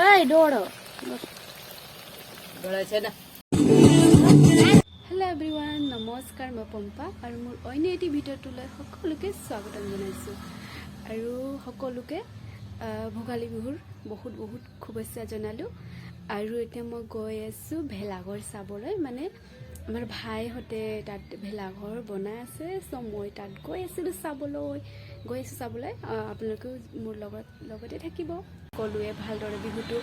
এই দৌড় hello' everyone নমস্কাৰ মই পম্পা আৰু মোৰ অন্য এটি ভিডিঅ'টোলৈ সকলোকে স্বাগতম জনাইছোঁ আৰু সকলোকে ভোগালী বিহুৰ বহুত বহুত শুভেচ্ছা জনালোঁ আৰু এতিয়া মই গৈ আছোঁ ভেলাঘৰ চাবলৈ মানে আমাৰ ভাইহঁতে তাত ভেলাঘৰ বনাই আছে চ' মই তাত গৈ আছোঁ চাবলৈ আপোনালোকেও মোৰ লগতে থাকিব সকলোৱে ভালদৰে বিহুটো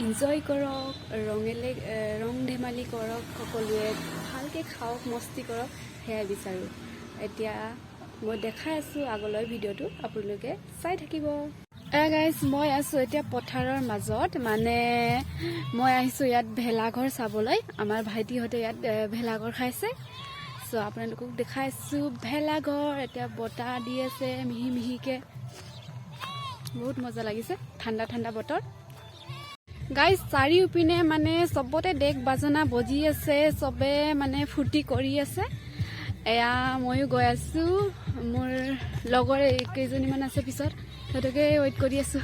এনজয় কৰক ৰং ধেমালি কৰক সকলোৱে ভালকৈ খাওক মস্তি কৰক সেয়াই বিচাৰোঁ এতিয়া মই দেখাই আছোঁ আগলৈ ভিডিঅ'টো আপোনালোকে চাই থাকিব গাইজ মই আছোঁ এতিয়া পথাৰৰ মাজত মানে মই আহিছোঁ ইয়াত ভেলাঘৰ চাবলৈ আমাৰ ভাইটিহঁতে ইয়াত ভেলাঘৰ খাইছে চ' আপোনালোকক দেখাইছোঁ ভেলাঘৰ এতিয়া বতাহ দি আছে মিহি মিহিকৈ বহুত মজা লাগিছে ঠাণ্ডা ঠাণ্ডা বতৰ গাইজ চাৰিওপিনে মানে চবতে ডেক বাজনা বজি আছে চবে মানে ফূৰ্তি কৰি আছে এয়া ময়ো গৈ আছোঁ মোৰ লগৰ কেইজনীমান আছে পিছত সিহঁতকে ৱেইট কৰি আছোঁ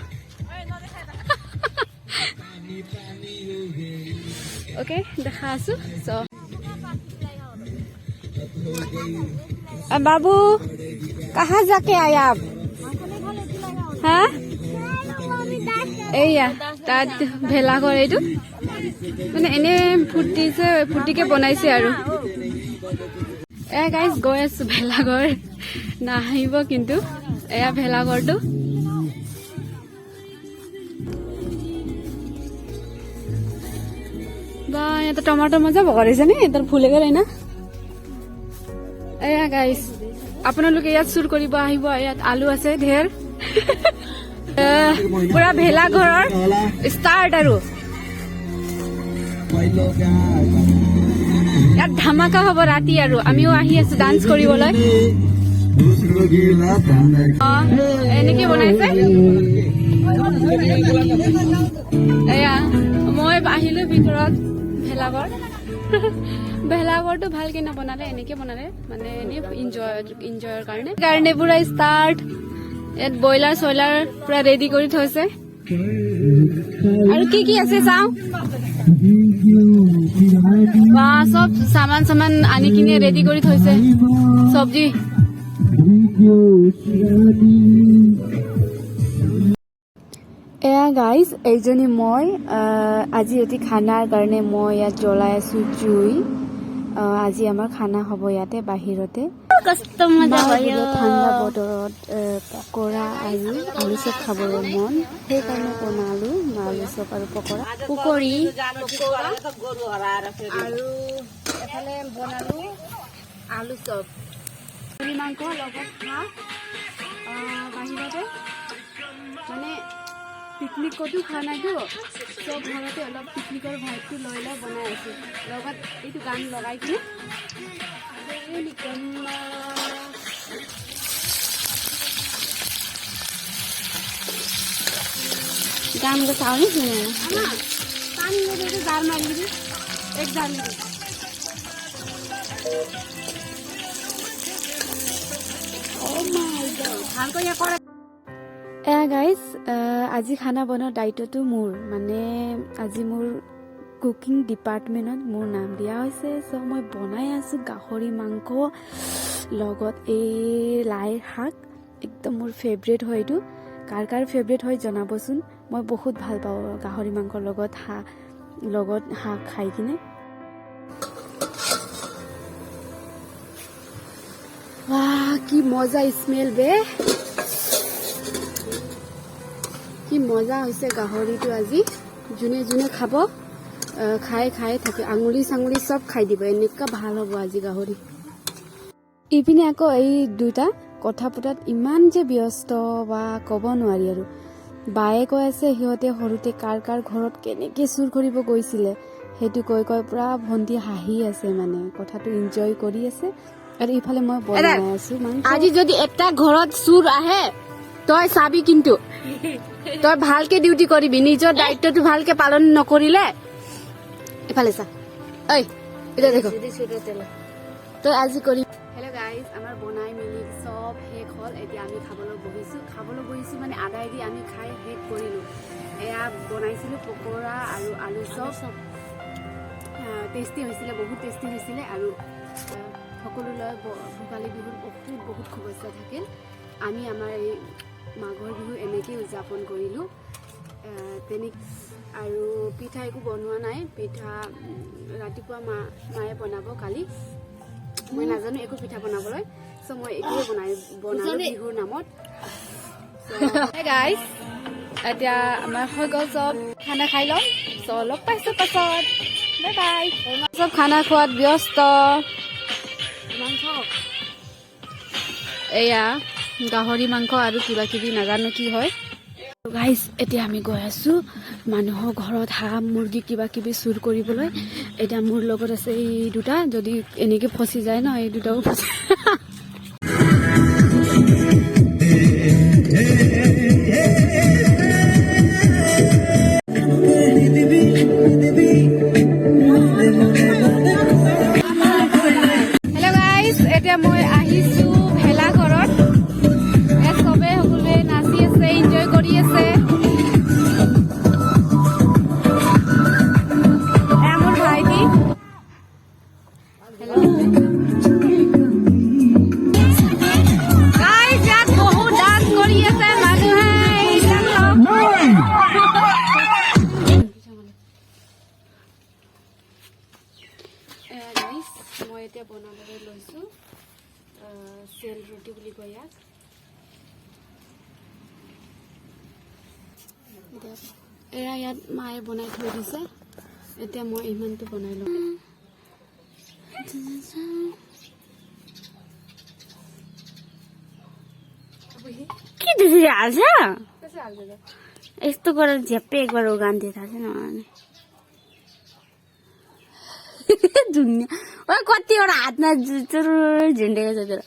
অ'কে দেখা আছোঁ চ' বাবু কাহা যাকে আয়া আপ হা এইয়া তাত ভেলাঘৰ এইটো মানে এনে ফূৰ্তিকে বনাইছে আৰু গাইজ গৈ আছো ভেলাঘৰ নাহিব কিন্তু এয়া ভেলাঘৰটো বা ইয়াতে টমাটো মজা বগাইছে নে তাৰ ফুলে গেলে না এয়া গাইজ আপোনালোকে ইয়াত চুৰ কৰিব আহিব ইয়াত আলু আছে ঢেৰ পুৰা ভেলাঘৰৰ ষ্টাৰ্ট আৰু ইয়াত ধামাকা হ'ব ৰাতি আৰু আমিও আহি আছো ডান্স কৰিবলৈ এনেকে বনাইছে এয়া মই আহিলো ভিতৰত ভেলাঘৰটো ভালকে নবনালে এনেকে বনালে মানে এনে এনজয়ৰ কাৰণে পুৰা ষ্টাৰ্ট ইয়াত ব্ৰইলাৰ চইলাৰ পুৰা ৰেডি কৰি থৈছে আৰু কি আছে চাওঁ বা চব চামান আনি কিনে ৰেডি কৰি থৈছে চব্জি এয়া গাইজ এইজনী মই আজি ৰাতি খানাৰ কাৰণে মই ইয়াত জ্বলাই আছো জুই আজি আমাৰ খানা হ'ব ইয়াতে বাহিৰতে ঠাণ্ডা বতৰত পকৰা আৰু আলু চপ খাবলৈ মন সেইকাৰণে বনালো আলু চপ আৰু পকৰি আৰু এফালে বনালো আলু চপ মাংস লগত ভাত বাহিৰতে মানে পিকনিক ক'তো খোৱা নাইতো চব ঘৰতে অলপ পিকনিকৰ ভাইবটো লৈ বনাই আছো লগত এইটো গান লগাই কিনে গান চাওঁ নি পানী জাল মাৰি দিবি এক জাল এয়া গাইজ আজি খানা বনোৱাৰ দায়িত্বটো মোৰ মানে আজি মোৰ কুকিং ডিপাৰ্টমেণ্টত মোৰ নাম দিয়া হৈছে চ' মই বনাই আছোঁ গাহৰি মাংস লগত এই লাইৰ শাক একদম মোৰ ফেভৰেট হয় এইটো কাৰ ফেভৰেট হয় জনাবচোন মই বহুত ভাল পাওঁ গাহৰি মাংসৰ লগত শাক খাই কিনে বাহ কি মজা স্মেল বে কি মজা হৈছে গাহৰিটো আজি যোনে খাব খাই থাকে আঙুলি চাঙুলি চব খাই দিব এনেকুৱা ভাল হ'ব আজি গাহৰি ইপিনে আকৌ এই দুটা কথা পতাত ইমান যে ব্যস্ত বা ক'ব নোৱাৰি আৰু বায়ে কৈ আছে সিহঁতে সৰুতে কাৰ ঘৰত কেনেকৈ চুৰ কৰিব গৈছিলে সেইটো কৈ পুৰা ভণ্টি হাঁহি আছে মানে কথাটো এনজয় কৰি আছে আৰু ইফালে মই বনাই আছো আজি যদি এটা ঘৰত চুৰ আহে তই চাবি কিন্তু তই ভালকে ডিউটি কৰিবি নিজৰ দায়িত্বটো ভালকে পালন নকৰিলে এফালে চা ঐ এটা দেখো তই আজি কৰি হেল্ল' গাইজ, আমাৰ বনাই মেলি চব শেষ হ'ল। এতিয়া আমি খাবলৈ বহিছোঁ মানে আদাই দি আমি খাই শেষ কৰিলোঁ। এয়া বনাইছিলোঁ পকৰা আৰু আলু চব টেষ্টি হৈছিলে, বহুত টেষ্টি হৈছিলে। আৰু সকলোলৈ ভোগালী বিহুৰ বহুত শুভেচ্ছা থাকিল। আমি আমাৰ এই মাঘৰ বিহু এনেকৈয়ে উদযাপন কৰিলোঁ। আৰু পিঠা একো বনোৱা নাই, পিঠা ৰাতিপুৱা মায়ে বনাব কালি। মই নাজানো একো পিঠা বনাবলৈ, চ' মই এইটোৱে বনালোঁ বিহুৰ নামত। গাইজ, এতিয়া আমাৰ হৈ গ'ল চব, খানা খাই ল'ম। চ' লগ পাইছোঁ পাছত, বাই বাই। চব খানা খোৱাত ব্যস্ত। এয়া গাহৰি মাংস আৰু কিবা কিবি নাজানো কি হয়। গাইজ, এতিয়া আমি গৈ আছোঁ মানুহৰ ঘৰত হাঁহ মুৰ্গী কিবা কিবি চুৰ কৰিবলৈ। এতিয়া মোৰ লগত আছে এই দুটা, যদি এনেকৈ ফচি যায় ন, এই দুটাও ফচি হেল্ল' গাইজ, এতিয়া মই আহিছোঁ ভেলাঘৰত। চবে সকলোৱে নাচি আছে, এনজয় কৰি আছে। মোৰ ভাইটি গাইজ, ইয়াত বহুত ডান্স কৰি আছে মানুহে। মই এতিয়া বনাবলৈ লৈছোঁ চেল ৰুটি বুলি কয় ইয়াক। এয়া ইয়াত মায়ে বনাই থৈ দিছে, এতিয়া মই ইমানটো বনাই লওঁ। के देखिरहेको छ यस्तो गरेर झ्याप्पै एकबार उगान्थ्यो थाहा छैन दुनियाँ कतिवटा हातमा झुन्डेको छ तर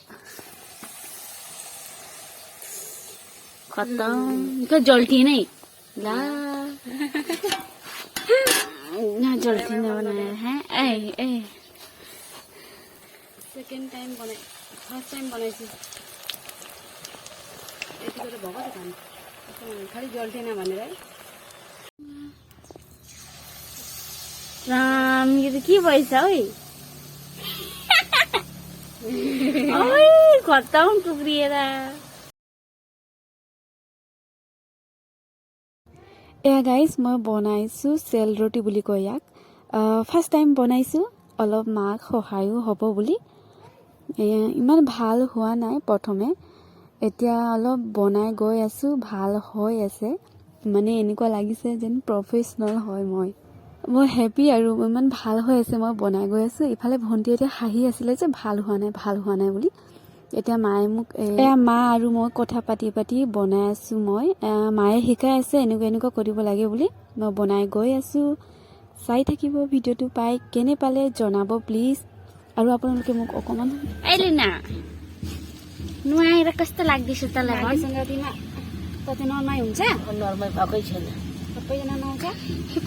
खतम जल्थी नै ला जल्थी नै बनाएर सेकेंड टाइम बनाई, फर्स्ट टाइम बनाइछु। यति गरेर भएको त खालि जल्थेन भनेर है। राम यो त के भएछ है खतम टुक्रिएर। এয়া গাইজ, মই বনাইছোঁ চেল ৰুটি বুলি কয় ইয়াক। ফাৰ্ষ্ট টাইম বনাইছোঁ, অলপ মাক সহায়ো হ'ব বুলি। ইমান ভাল হোৱা নাই প্ৰথমে, এতিয়া অলপ বনাই গৈ আছোঁ, ভাল হৈ আছে। মানে এনেকুৱা লাগিছে যেন প্ৰফেচনেল হয়। মই হেপী আৰু ইমান ভাল হৈ আছে, মই বনাই গৈ আছোঁ। ইফালে ভণ্টি এতিয়া হাঁহি আছিলে যে ভাল হোৱা নাই বুলি। এতিয়া মায়ে মোক মা আৰু মই কথা পাতি বনাই আছোঁ। মায়ে শিকাই আছে এনেকুৱা কৰিব লাগে বুলি। মই বনাই গৈ আছোঁ, চাই থাকিব ভিডিঅ'টো। কেনে পালে জনাব প্লিজ। আৰু আপোনালোকে মোক অকণমান अहिले न नुहाएर कस्तो लाग्दैछ तँलाई कति नर्माइ हुन्छ, नर्मल भएकै छैन, सबैजना नुहाउँछ।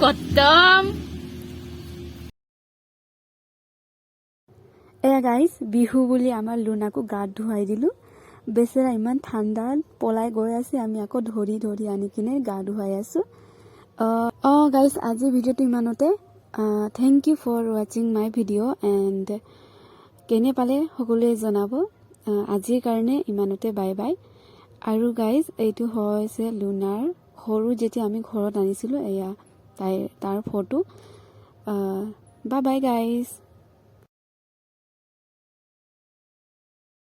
खतम। এয়া গাইজ, বিহু বুলি আমাৰ লুনাকো গাত ধুৱাই দিলোঁ। বেচেৰা ইমান ঠাণ্ডাত পলাই গৈ আছে, আমি আকৌ ধৰি আনি কিনে গা ধুৱাই আছোঁ। গাইজ, আজি ভিডিঅ'টো ইমানতে। থেংক ইউ ফৰ ৱাচিং মাই ভিডিঅ' এণ্ড কেনে পালে সকলোৱে জনাব। আজিৰ কাৰণে ইমানতে, বাই বাই। আৰু গাইজ, এইটো হৈছে লুনাৰ সৰু যেতিয়া আমি ঘৰত আনিছিলোঁ, এয়া তাৰ ফটো। Bye bye guys.